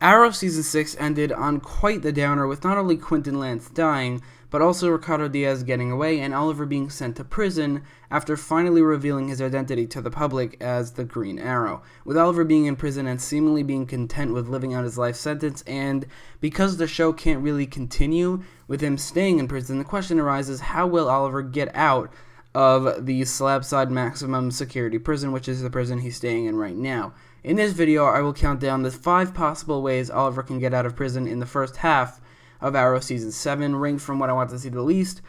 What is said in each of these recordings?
Arrow Season 6 ended on quite the downer, with not only Quentin Lance dying, but also Ricardo Diaz getting away and Oliver being sent to prison after finally revealing his identity to the public as the Green Arrow, with Oliver being in prison and seemingly being content with living out his life sentence. And because the show can't really continue with him staying in prison, the question arises, how will Oliver get out of the Slabside Maximum Security Prison, which is the prison he's staying in right now? In this video, I will count down the 5 possible ways Oliver can get out of prison in the first half of Arrow Season 7, ranged from what I want to see the least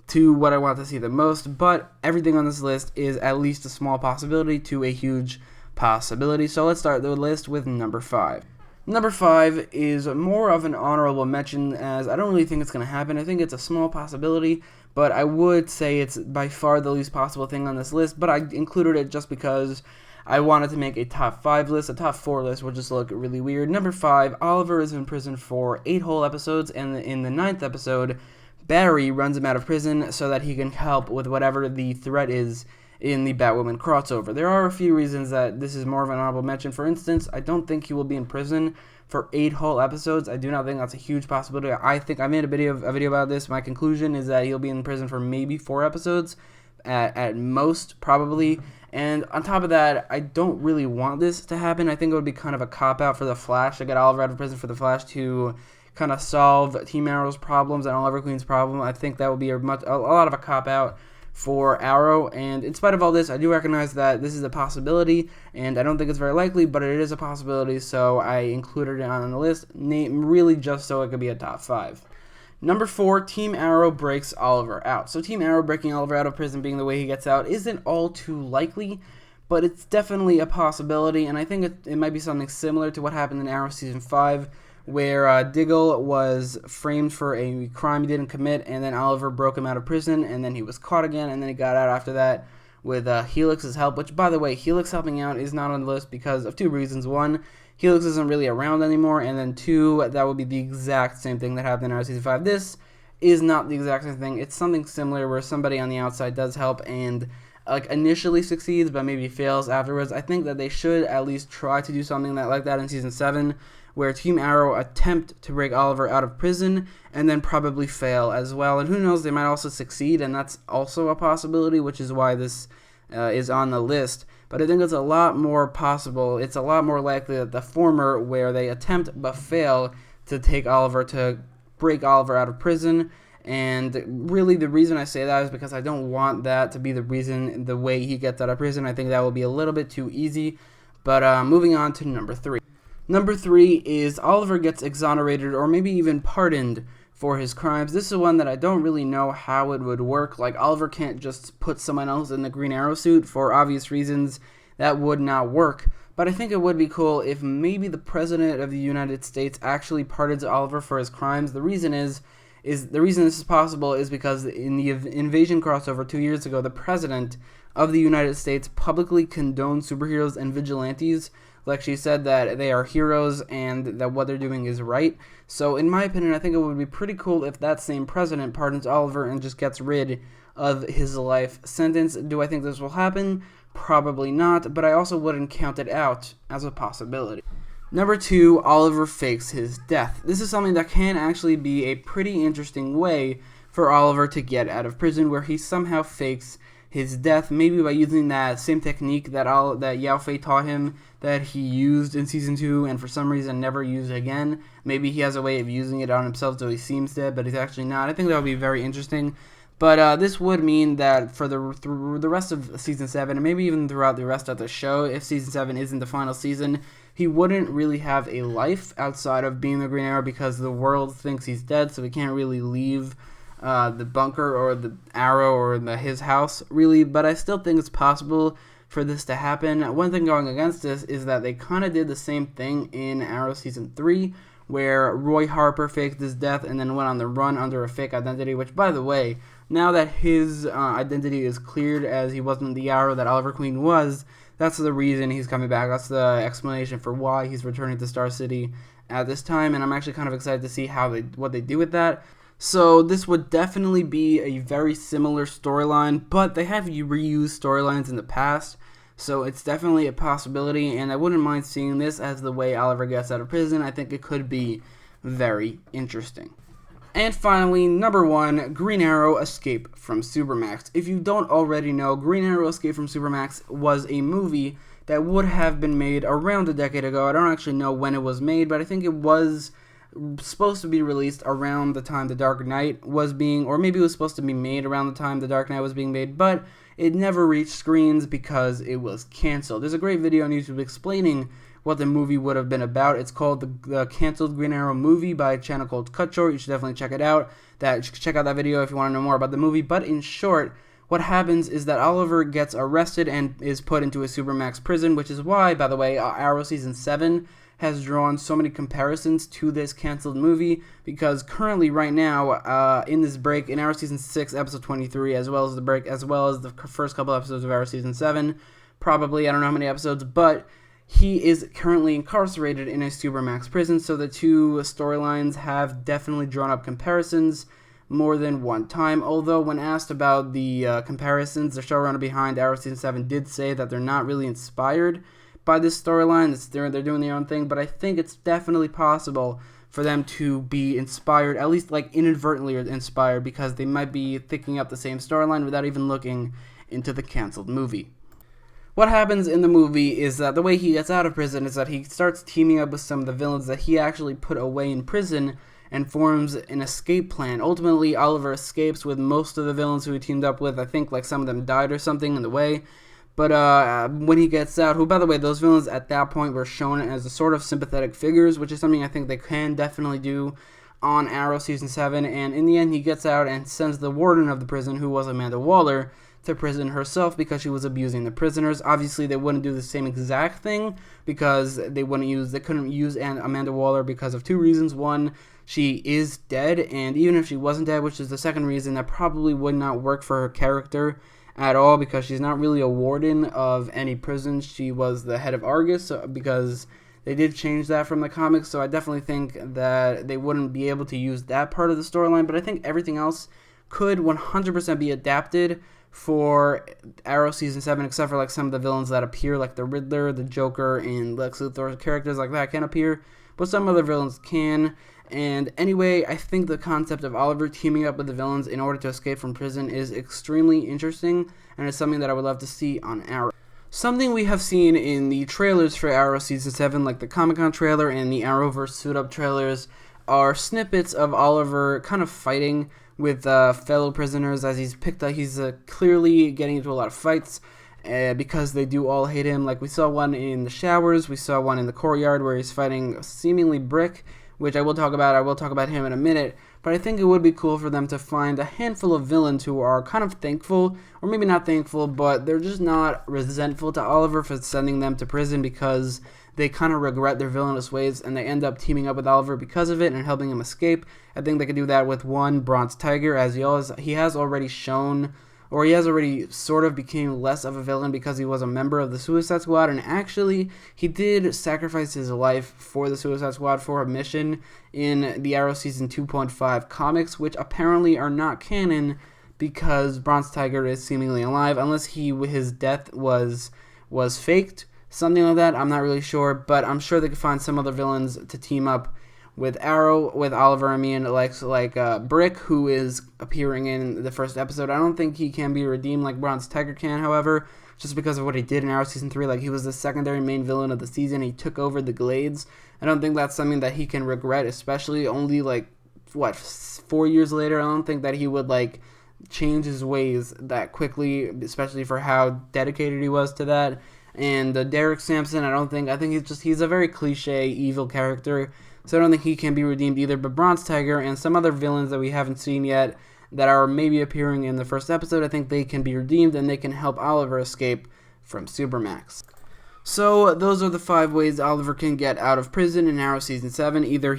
to what I want to see the most, but everything on this list is at least a small possibility to a huge possibility. So let's start the list with number 5. Number 5 is more of an honorable mention, as I don't really think it's going to happen. I think it's a small possibility, but I would say it's by far the least possible thing on this list, but I included it just because I wanted to make a top 5 list. A top 4 list would just look really weird. Number 5, Oliver is in prison for 8 whole episodes, and in the 9th episode, Barry runs him out of prison so that he can help with whatever the threat is in the Batwoman crossover. There are a few reasons that this is more of an honorable mention. For instance, I don't think he will be in prison for 8 whole episodes. I do not think that's a huge possibility. I think I made a video about this. My conclusion is that he'll be in prison for maybe 4 episodes at most, probably. And on top of that, I don't really want this to happen. I think it would be kind of a cop-out for the Flash to get Oliver out of prison, for the Flash to kind of solve Team Arrow's problems and Oliver Queen's problem. I think that would be a lot of a cop-out for Arrow. And in spite of all this, I do recognize that this is a possibility, and I don't think it's very likely, but it is a possibility, so I included it on the list, really just so it could be a top 5. Number 4, Team Arrow breaks Oliver out. So Team Arrow breaking Oliver out of prison being the way he gets out isn't all too likely, but it's definitely a possibility, and I think it might be something similar to what happened in Arrow Season 5, where Diggle was framed for a crime he didn't commit, and then Oliver broke him out of prison, and then he was caught again, and then he got out after that with Helix's help, which, by the way, Helix helping out is not on the list because of 2 reasons. 1, Helix isn't really around anymore, and then 2, that would be the exact same thing that happened in Arrow Season 5. This is not the exact same thing. It's something similar where somebody on the outside does help and initially succeeds but maybe fails afterwards. I think that they should at least try to do something like that in Season 7, where Team Arrow attempt to break Oliver out of prison and then probably fail as well. And who knows, they might also succeed, and that's also a possibility, which is why this is on the list. But I think it's a lot more possible. It's a lot more likely that the former, where they attempt but fail to break Oliver out of prison. And really the reason I say that is because I don't want that to be the reason, the way he gets out of prison. I think that will be a little bit too easy. But moving on to number 3. Number 3 is Oliver gets exonerated or maybe even pardoned for his crimes. This is one that I don't really know how it would work. Like, Oliver can't just put someone else in the Green Arrow suit for obvious reasons. That would not work. But I think it would be cool if maybe the President of the United States actually pardons Oliver for his crimes. The reason the reason this is possible is because in the Invasion crossover 2 years ago, the President of the United States publicly condoned superheroes and vigilantes. Like, she said that they are heroes and that what they're doing is right. So in my opinion, I think it would be pretty cool if that same president pardons Oliver and just gets rid of his life sentence. Do I think this will happen? Probably not, but I also wouldn't count it out as a possibility. Number 2, Oliver fakes his death. This is something that can actually be a pretty interesting way for Oliver to get out of prison, where he somehow fakes his death, maybe by using that same technique that Yao Fei taught him, that he used in Season 2 and for some reason never used again. Maybe he has a way of using it on himself so he seems dead, but he's actually not. I think that would be very interesting. But this would mean that for the rest of Season 7, and maybe even throughout the rest of the show, if Season 7 isn't the final season, he wouldn't really have a life outside of being the Green Arrow because the world thinks he's dead, so he can't really leave the bunker or the Arrow or his house, really. But I still think it's possible for this to happen. One thing going against this is that they kind of did the same thing in Arrow Season 3, where Roy Harper faked his death and then went on the run under a fake identity, which, by the way, now that his identity is cleared as he wasn't the Arrow that Oliver Queen was, that's the reason he's coming back. That's the explanation for why he's returning to Star City at this time, and I'm actually kind of excited to see what they do with that. So this would definitely be a very similar storyline, but they have reused storylines in the past. So it's definitely a possibility, and I wouldn't mind seeing this as the way Oliver gets out of prison. I think it could be very interesting. And finally, number 1, Green Arrow Escape from Supermax. If you don't already know, Green Arrow Escape from Supermax was a movie that would have been made around a decade ago. I don't actually know when it was made, but I think it was supposed to be released around the time The Dark Knight was being, or maybe it was supposed to be made around the time The Dark Knight was being made, but it never reached screens because it was canceled. There's a great video on YouTube explaining what the movie would have been about. It's called the Canceled Green Arrow Movie by a channel called Cut Short. You should definitely check it out. Check out that video if you want to know more about the movie. But in short, what happens is that Oliver gets arrested and is put into a Supermax prison, which is why, by the way, Arrow Season 7 has drawn so many comparisons to this canceled movie, because currently, right now, in this break, in Arrow Season 6, Episode 23, as well as the first couple episodes of Arrow Season 7, probably, I don't know how many episodes, but he is currently incarcerated in a Supermax prison, so the two storylines have definitely drawn up comparisons more than one time, although when asked about the comparisons, the showrunner behind Arrow Season 7 did say that they're not really inspired by this storyline. They're doing their own thing, but I think it's definitely possible for them to be inspired, at least like inadvertently inspired, because they might be thinking up the same storyline without even looking into the canceled movie. What happens in the movie is that the way he gets out of prison is that he starts teaming up with some of the villains that he actually put away in prison and forms an escape plan. Ultimately, Oliver escapes with most of the villains who he teamed up with. I think like some of them died or something in the way. But when he gets out, who, by the way, those villains at that point were shown as a sort of sympathetic figures, which is something I think they can definitely do on Arrow Season 7. And in the end, he gets out and sends the warden of the prison, who was Amanda Waller, to prison herself because she was abusing the prisoners. Obviously, they wouldn't do the same exact thing because they couldn't use Amanda Waller because of two reasons. One, she is dead, and even if she wasn't dead, which is the second reason, that probably would not work for her character at all, because she's not really a warden of any prison. She was the head of Argus, because they did change that from the comics, so I definitely think that they wouldn't be able to use that part of the storyline, but I think everything else could 100% be adapted for Arrow Season 7, except for like some of the villains that appear, like the Riddler, the Joker, and Lex Luthor. Characters like that can appear, but some other villains can. And anyway, I think the concept of Oliver teaming up with the villains in order to escape from prison is extremely interesting, and it's something that I would love to see on Arrow. Something we have seen in the trailers for Arrow Season 7, like the Comic-Con trailer and the Arrowverse Suit-Up trailers, are snippets of Oliver kind of fighting with fellow prisoners as he's picked up. He's clearly getting into a lot of fights because they do all hate him. Like we saw one in the showers, we saw one in the courtyard where he's fighting seemingly Brick, which I will talk about. I will talk about him in a minute, but I think it would be cool for them to find a handful of villains who are kind of thankful, or maybe not thankful, but they're just not resentful to Oliver for sending them to prison because they kind of regret their villainous ways, and they end up teaming up with Oliver because of it and helping him escape. I think they could do that with one, Bronze Tiger, as he has already shown, or he has already sort of became less of a villain because he was a member of the Suicide Squad, and actually, he did sacrifice his life for the Suicide Squad for a mission in the Arrow Season 2.5 comics, which apparently are not canon because Bronze Tiger is seemingly alive, unless his death was faked, something like that. I'm not really sure, but I'm sure they could find some other villains to team up with Oliver, like Brick, who is appearing in the first episode. I don't think he can be redeemed like Bronze Tiger can, however, just because of what he did in Arrow Season 3. Like, he was the secondary main villain of the season. He took over the Glades. I don't think that's something that he can regret, especially only, 4 years later. I don't think that he would, change his ways that quickly, especially for how dedicated he was to that. And Derek Sampson, I think he's a very cliche evil character, so I don't think he can be redeemed either. But Bronze Tiger and some other villains that we haven't seen yet that are maybe appearing in the first episode, I think they can be redeemed and they can help Oliver escape from Supermax. So those are the 5 ways Oliver can get out of prison in Arrow Season 7. Either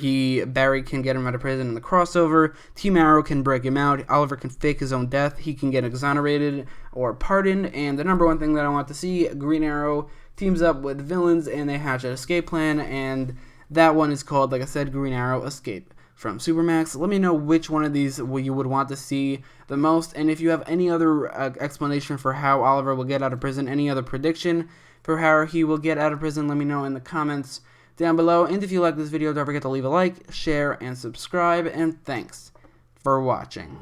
Barry can get him out of prison in the crossover, Team Arrow can break him out, Oliver can fake his own death, he can get exonerated or pardoned, and the number one thing that I want to see, Green Arrow teams up with villains and they hatch an escape plan, and that one is called, like I said, Green Arrow Escape from Supermax. Let me know which one of these you would want to see the most, and if you have any other explanation for how Oliver will get out of prison, any other prediction for how he will get out of prison, let me know in the comments down below. And if you like this video, don't forget to leave a like, share, and subscribe, and thanks for watching.